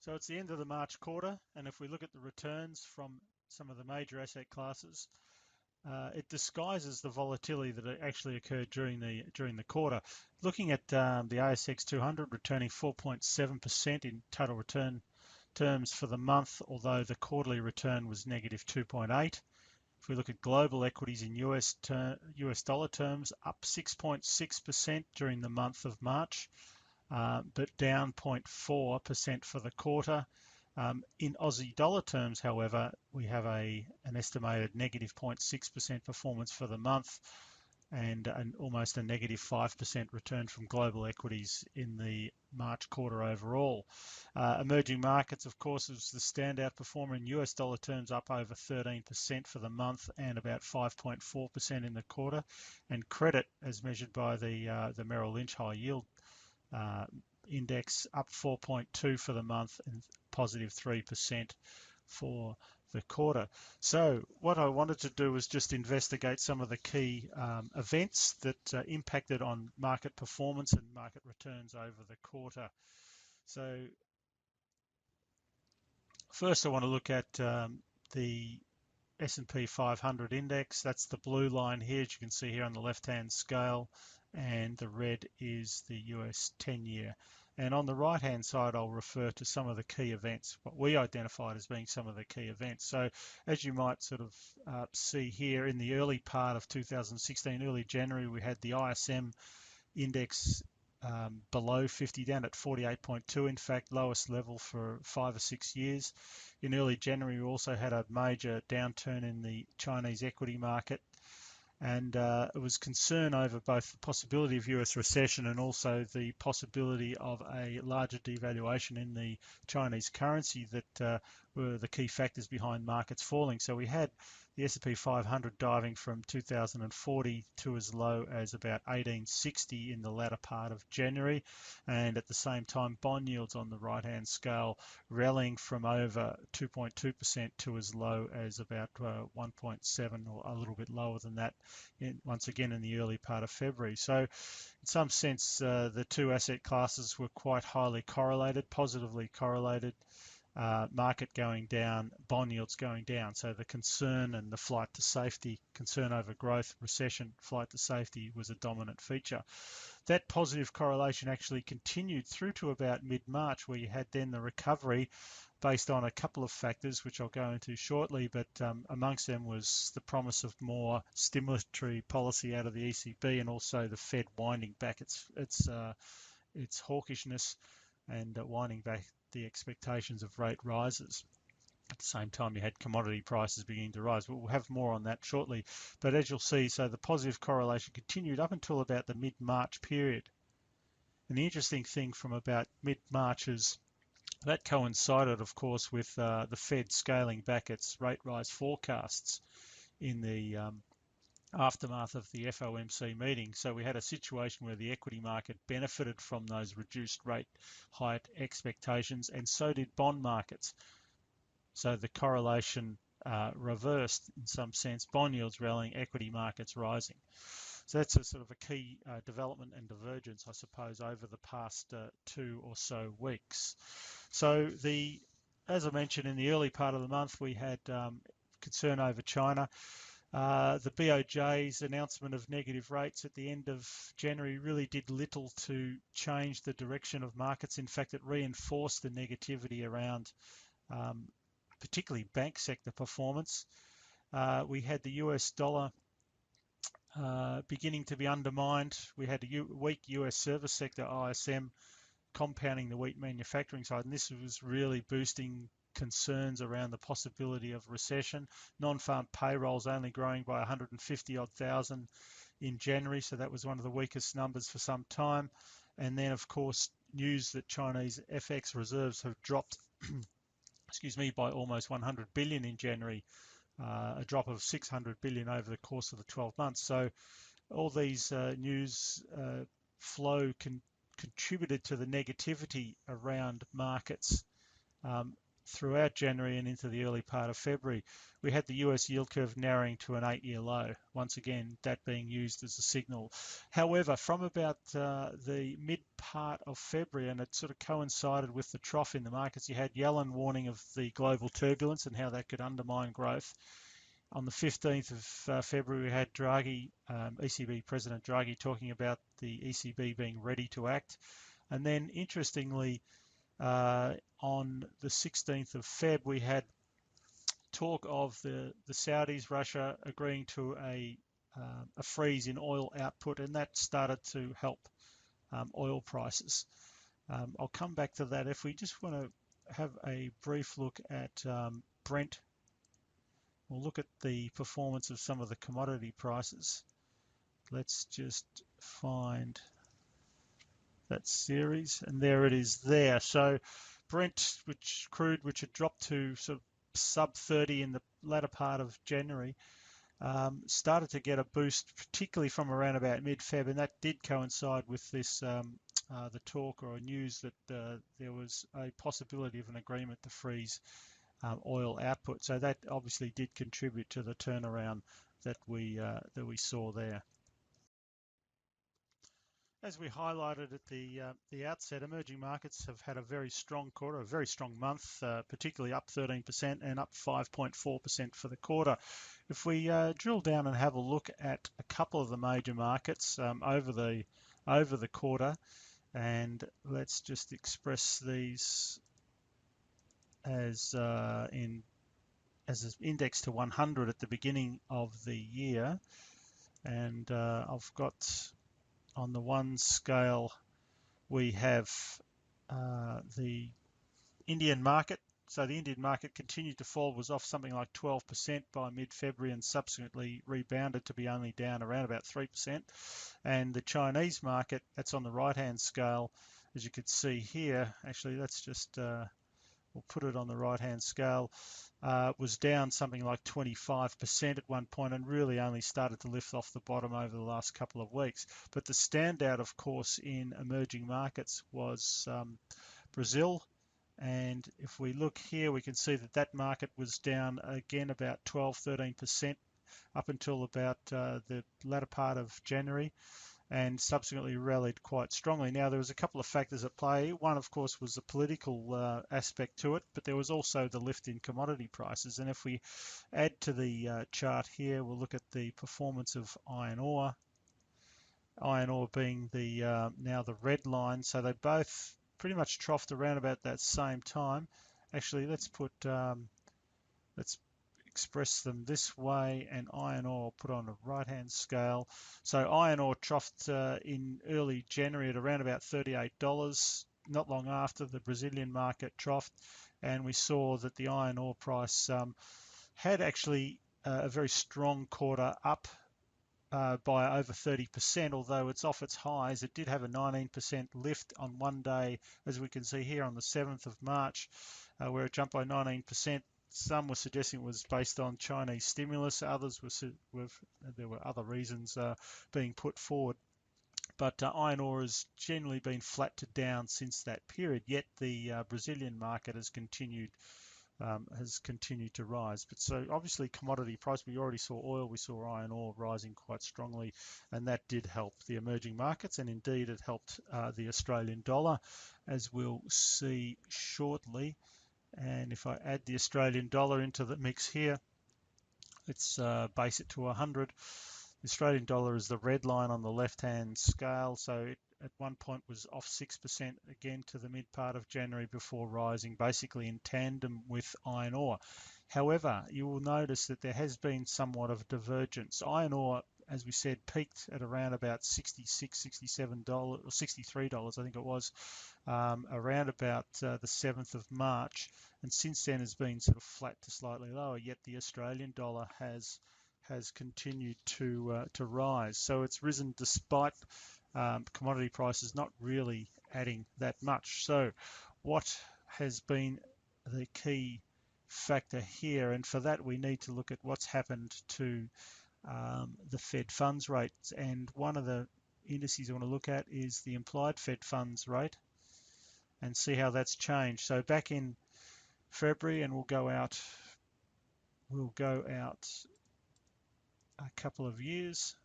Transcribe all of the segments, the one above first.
So it's the end of the March quarter, and if we look at the returns from some of the major asset classes, it disguises the volatility that actually occurred during the quarter. Looking at the ASX 200 returning 4.7% in total return terms for the month, although the quarterly return was negative 2.8. If we look at global equities in US dollar terms, up 6.6% during the month of March, but down 0.4% for the quarter. In Aussie dollar terms, however, we have an estimated negative 0.6% performance for the month and almost a negative 5% return from global equities in the March quarter overall. Emerging markets, of course, was the standout performer in US dollar terms, up over 13% for the month and about 5.4% in the quarter. And credit, as measured by the Merrill Lynch High Yield Index, up 4.2 for the month and positive 3% for the quarter. So what I wanted to do was just investigate some of the key events that impacted on market performance and market returns over the quarter. So first I want to look at the S&P 500 index. That's the blue line here, as you can see here on the left-hand scale, and the red is the US 10-year. And on the right-hand side, I'll refer to some of the key events, what we identified as being some of the key events. So as you might sort of see here, in the early part of 2016, early January, we had the ISM index below 50, down at 48.2, in fact, lowest level for 5 or 6 years. In early January, we also had a major downturn in the Chinese equity market. And it was concern over both the possibility of US recession and also the possibility of a larger devaluation in the Chinese currency that were the key factors behind markets falling. So we had the S&P 500 diving from 2040 to as low as about 1860 in the latter part of January, and at the same time bond yields on the right-hand scale rallying from over 2.2% to as low as about 1.7, or a little bit lower than that, once again in the early part of February. So in some sense, the two asset classes were quite highly correlated, positively correlated. Market going down, bond yields going down. So the concern and the flight to safety, concern over growth, recession, flight to safety was a dominant feature. That positive correlation actually continued through to about mid-March, where you had then the recovery based on a couple of factors, which I'll go into shortly, but amongst them was the promise of more stimulatory policy out of the ECB, and also the Fed winding back its hawkishness and winding back the expectations of rate rises. At the same time, you had commodity prices beginning to rise. We'll have more on that shortly. But as you'll see, so the positive correlation continued up until about the mid-March period. And the interesting thing from about mid-March is that coincided, of course, with the Fed scaling back its rate rise forecasts in the aftermath of the FOMC meeting. So we had a situation where the equity market benefited from those reduced rate hike expectations, and so did bond markets. So the correlation reversed in some sense, bond yields rallying, equity markets rising. So that's a sort of a key development and divergence, I suppose, over the past 2 or so weeks. So as I mentioned, in the early part of the month, we had concern over China. The BOJ's announcement of negative rates at the end of January really did little to change the direction of markets. In fact, it reinforced the negativity around particularly bank sector performance. We had the US dollar beginning to be undermined. We had a weak US service sector, ISM, compounding the weak manufacturing side, and this was really boosting concerns around the possibility of recession. Non-farm payrolls only growing by 150-odd thousand in January, so that was one of the weakest numbers for some time. And then, of course, news that Chinese FX reserves have dropped by almost 100 billion in January, a drop of 600 billion over the course of the 12 months. So all these news flow contributed to the negativity around markets. throughout January and into the early part of February, we had the US yield curve narrowing to an 8-year low. Once again, that being used as a signal. However, from about the mid part of February, and it sort of coincided with the trough in the markets, you had Yellen warning of the global turbulence and how that could undermine growth. On the 15th of February, we had Draghi, ECB President Draghi, talking about the ECB being ready to act. And then, interestingly, on the 16th of Feb, we had talk of the Saudis, Russia agreeing to a freeze in oil output, and that started to help oil prices. I'll come back to that. If we just want to have a brief look at Brent, we'll look at the performance of some of the commodity prices. Let's just find that series, and there it is there. So Brent, crude, which had dropped to sort of sub 30 in the latter part of January, started to get a boost, particularly from around about mid-Feb, and that did coincide with this the talk or news that there was a possibility of an agreement to freeze oil output. So that obviously did contribute to the turnaround that we saw there. As we highlighted at the outset, emerging markets have had a very strong quarter, a very strong month, particularly up 13% and up 5.4% for the quarter. If we drill down and have a look at a couple of the major markets over the quarter, and let's just express these as an index to 100 at the beginning of the year, and I've got on the one scale we have the Indian market. So the Indian market continued to fall, was off something like 12% by mid-February and subsequently rebounded to be only down around about 3%. And the Chinese market, that's on the right-hand scale, as you can see here, actually let's just, we'll put it on the right-hand scale, was down something like 25% at one point and really only started to lift off the bottom over the last couple of weeks. But the standout, of course, in emerging markets was Brazil. And if we look here, we can see that that market was down again about 12-13% up until about the latter part of January, and subsequently rallied quite strongly. Now, there was a couple of factors at play. One, of course, was the political aspect to it, but there was also the lift in commodity prices. And if we add to the chart here, we'll look at the performance of iron ore. Iron ore being the now the red line. So they both pretty much troughed around about that same time. Actually, let's express them this way, and iron ore put on a right-hand scale. So iron ore troughed in early January at around about $38, not long after the Brazilian market troughed, and we saw that the iron ore price had actually a very strong quarter, up by over 30%, although it's off its highs. It did have a 19% lift on one day, as we can see here on the 7th of March, where it jumped by 19%. Some were suggesting it was based on Chinese stimulus. Others there were other reasons being put forward. But iron ore has generally been flat to down since that period. Yet the Brazilian market has continued to rise. But so obviously commodity price, we already saw oil, we saw iron ore rising quite strongly, and that did help the emerging markets, and indeed it helped the Australian dollar, as we'll see shortly. And if I add the Australian dollar into the mix here, let's base it to 100. The Australian dollar is the red line on the left-hand scale. So it at one point was off 6% again to the mid part of January before rising, basically in tandem with iron ore. However, you will notice that there has been somewhat of a divergence. Iron ore, as we said, peaked at around about $66, $67 or $63, I think it was, around about the 7th of March, and since then has been sort of flat to slightly lower. Yet the Australian dollar has continued to rise. So it's risen despite commodity prices not really adding that much. So what has been the key factor here? And for that, we need to look at what's happened to the Fed funds rates. And one of the indices I want to look at is the implied Fed funds rate and see how that's changed. So back in February, and we'll go out a couple of years.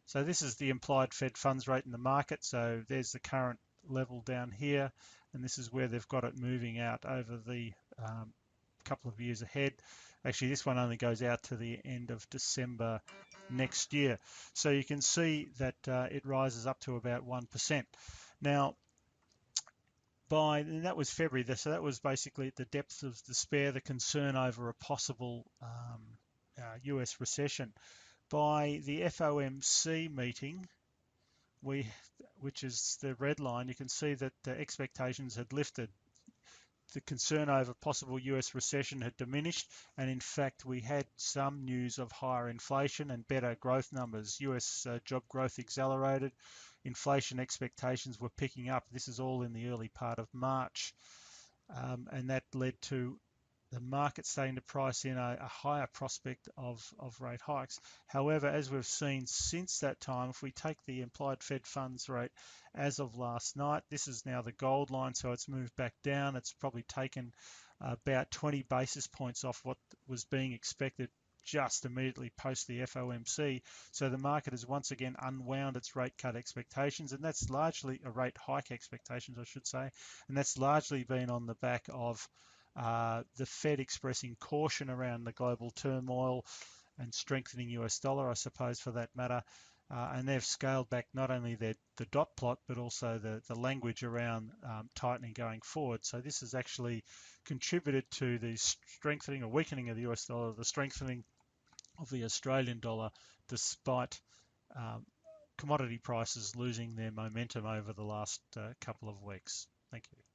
So this is the implied Fed funds rate in the market. So there's the current level down here, and this is where they've got it moving out over the couple of years ahead. Actually, this one only goes out to the end of December next year. So you can see that it rises up to about 1%. Now, and that was February, so that was basically at the depths of despair, the concern over a possible US recession. By the FOMC meeting, which is the red line, you can see that the expectations had lifted. The concern over possible US recession had diminished, and in fact we had some news of higher inflation and better growth numbers. US job growth accelerated, inflation expectations were picking up. This is all in the early part of March, and that led to the market starting to price in a higher prospect of rate hikes. However, as we've seen since that time, if we take the implied Fed funds rate as of last night, this is now the gold line, so it's moved back down. It's probably taken about 20 basis points off what was being expected just immediately post the FOMC. So the market has once again unwound its rate cut expectations, and that's largely a rate hike expectations, I should say, and that's largely been on the back of the Fed expressing caution around the global turmoil and strengthening US dollar, I suppose, for that matter. And they've scaled back not only the dot plot, but also the language around tightening going forward. So this has actually contributed to the strengthening or weakening of the US dollar, the strengthening of the Australian dollar, despite commodity prices losing their momentum over the last couple of weeks. Thank you.